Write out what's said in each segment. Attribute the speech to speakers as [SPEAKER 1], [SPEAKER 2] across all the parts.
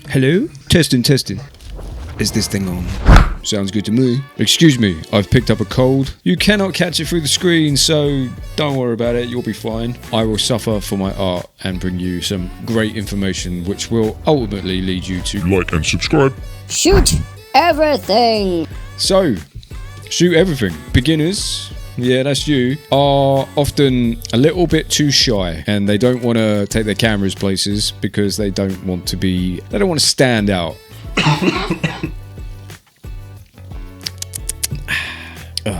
[SPEAKER 1] Hello? Testing. Is this thing on? Sounds good to me. Excuse me, I've picked up a cold. You cannot catch it through the screen, so don't worry about it, you'll be fine. I will suffer for my art and bring you some great information which will ultimately lead you to
[SPEAKER 2] like and subscribe.
[SPEAKER 3] Shoot everything!
[SPEAKER 1] So, shoot everything. Beginners, yeah, that's you, are often a little bit too shy and they don't want to take their cameras places because they don't want to stand out.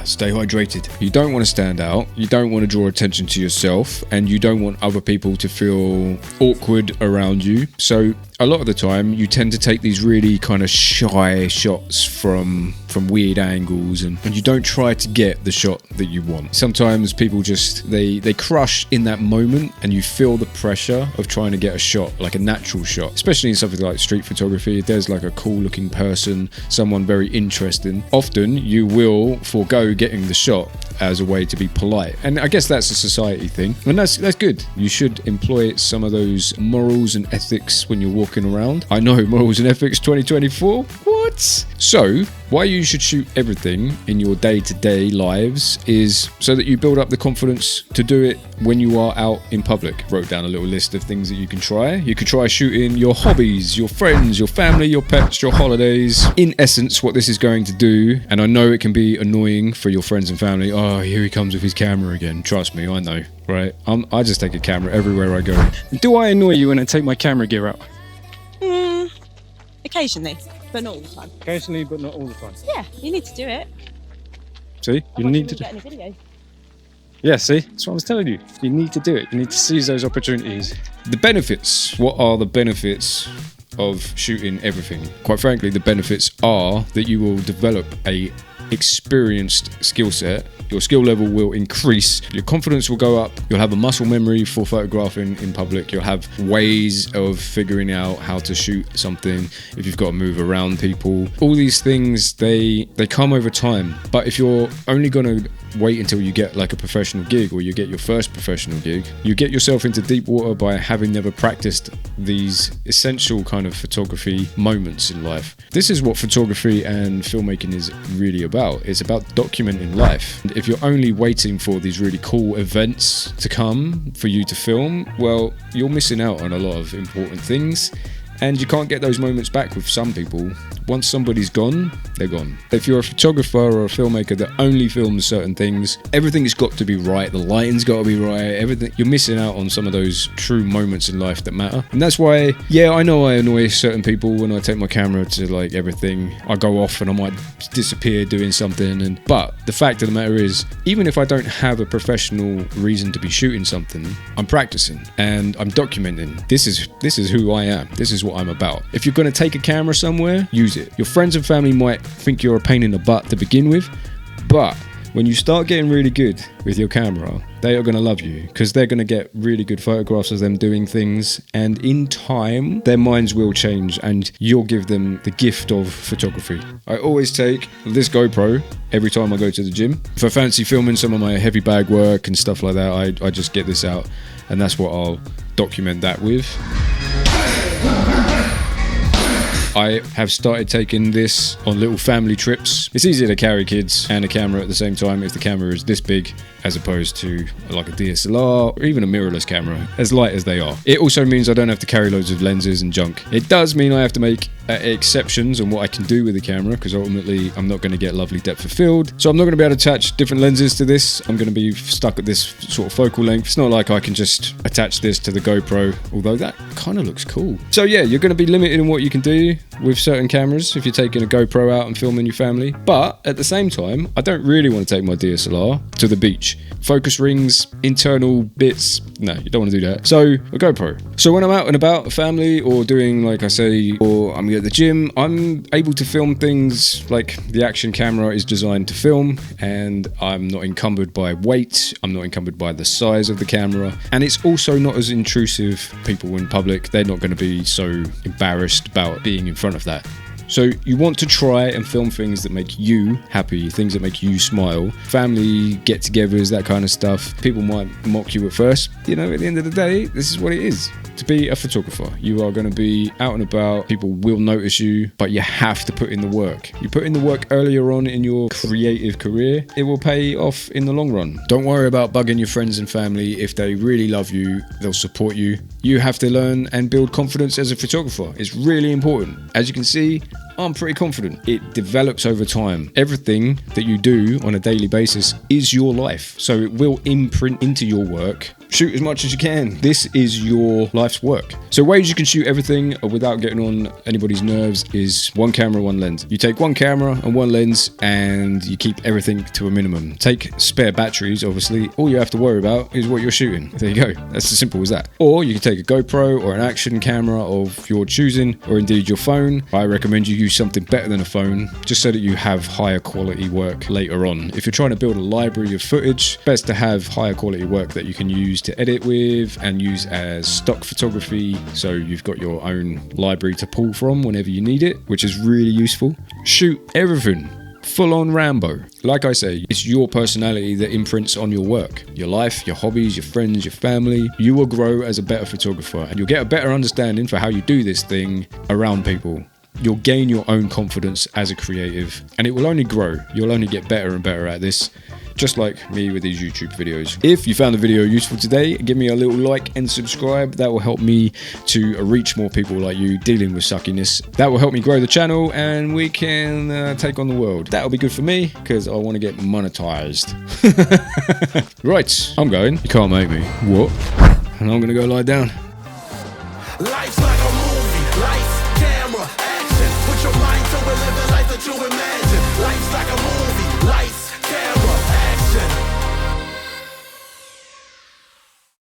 [SPEAKER 1] Stay hydrated. You don't want to stand out, you don't want to draw attention to yourself, and you don't want other people to feel awkward around you. So a lot of the time you tend to take these really kind of shy shots from weird angles, and you don't try to get the shot that you want. Sometimes people just they crush in that moment, and you feel the pressure of trying to get a shot, like a natural shot, especially in something like street photography. If there's like a cool looking person, someone very interesting, often you will forego getting the shot as a way to be polite. And I guess that's a society thing, and that's good. You should employ some of those morals and ethics when you're walking around. I know, morals and ethics 2024. What? So why you should shoot everything in your day-to-day lives is so that you build up the confidence to do it when you are out in public. Wrote down a little list of things that you can try. You could try shooting your hobbies, your friends, your family, your pets, your holidays. In essence, what this is going to do, and I know it can be annoying for your friends and family. Oh, here he comes with his camera again. Trust me, I know, right? I just take a camera everywhere I go. Do I annoy you when I take my camera gear out?
[SPEAKER 4] Occasionally, but not all the time.
[SPEAKER 1] Occasionally, but not all the time.
[SPEAKER 4] Yeah, you need to do it.
[SPEAKER 1] See, you need to.
[SPEAKER 4] Get any video.
[SPEAKER 1] Yeah, see, that's what I was telling you. You need to do it. You need to seize those opportunities. The benefits. What are the benefits of shooting everything? Quite frankly, the benefits are that you will develop a experienced skill set. Your skill level will increase, your confidence will go up, you'll have a muscle memory for photographing in public, you'll have ways of figuring out how to shoot something, if you've got to move around people. All these things, they come over time. But if you're only going to wait until you get like a professional gig, or you get your first professional gig, you get yourself into deep water by having never practiced these essential kind of photography moments in life. This is what photography and filmmaking is really about. It's about documenting life. And if you're only waiting for these really cool events to come for you to film, well, you're missing out on a lot of important things. And you can't get those moments back with some people. Once somebody's gone, they're gone. If you're a photographer or a filmmaker that only films certain things, everything's got to be right, the lighting's got to be right, everything. You're missing out on some of those true moments in life that matter. And that's why, yeah, I know I annoy certain people when I take my camera to like everything. I go off and I might disappear doing something. But the fact of the matter is, even if I don't have a professional reason to be shooting something, I'm practicing and I'm documenting. This is who I am. This is what I'm about. If you're going to take a camera somewhere, use it. Your friends and family might think you're a pain in the butt to begin with, but when you start getting really good with your camera, they are going to love you because they're going to get really good photographs of them doing things, and in time their minds will change and you'll give them the gift of photography. I always take this GoPro every time I go to the gym. If I fancy filming some of my heavy bag work and stuff like that, I just get this out, and that's what I'll document that with. I have started taking this on little family trips. It's easier to carry kids and a camera at the same time if the camera is this big, as opposed to like a DSLR or even a mirrorless camera, as light as they are. It also means I don't have to carry loads of lenses and junk. It does mean I have to make exceptions on what I can do with the camera, because ultimately I'm not going to get lovely depth of field. So I'm not going to be able to attach different lenses to this. I'm going to be stuck at this sort of focal length. It's not like I can just attach this to the GoPro, although that kind of looks cool. So yeah, you're going to be limited in what you can do with certain cameras if you're taking a GoPro out and filming your family. But at the same time, I don't really want to take my DSLR to the beach. Focus rings, internal bits, no, you don't want to do that. So a GoPro. So when I'm out and about, a family, or doing, like I say, or I'm at the gym, I'm able to film things like the action camera is designed to film, and I'm not encumbered by weight, I'm not encumbered by the size of the camera, and it's also not as intrusive. People in public, they're not going to be so embarrassed about being in front of that. So you want to try and film things that make you happy, things that make you smile. Family get-togethers, that kind of stuff. People might mock you at first. You know, at the end of the day, this is what it is. to be a photographer. You are going to be out and about. People will notice you, but you have to put in the work. You put in the work earlier on in your creative career, it will pay off in the long run. Don't worry about bugging your friends and family. If they really love you, they'll support you. You have to learn and build confidence as a photographer. It's really important. As you can see, I'm pretty confident. It develops over time. Everything that you do on a daily basis is your life, so it will imprint into your work. Shoot as much as you can. This is your life's work. So ways you can shoot everything without getting on anybody's nerves is one camera, one lens. You take one camera and one lens and you keep everything to a minimum. Take spare batteries, obviously. All you have to worry about is what you're shooting. There you go. That's as simple as that. Or you can take a GoPro or an action camera of your choosing, or indeed your phone. I recommend you use something better than a phone, just so that you have higher quality work later on. If you're trying to build a library of footage, best to have higher quality work that you can use to edit with and use as stock photography, so you've got your own library to pull from whenever you need it, which is really useful. Shoot everything. Full on Rambo. Like I say, it's your personality that imprints on your work, your life, your hobbies, your friends, your family. You will grow as a better photographer, and you'll get a better understanding for how you do this thing around people. You'll gain your own confidence as a creative, and it will only grow. You'll only get better and better at this, just like me with these YouTube videos. If you found the video useful today, give me a little like and subscribe. That will help me to reach more people like you dealing with suckiness. That will help me grow the channel, and we can take on the world. That'll be good for me, because I want to get monetized. Right, I'm going. You can't make me. What? And I'm going to go lie down.
[SPEAKER 2] Life's like a movie. Lights, camera, action. Put your mind to it, live the life that you imagine. Life's like a movie. Lights,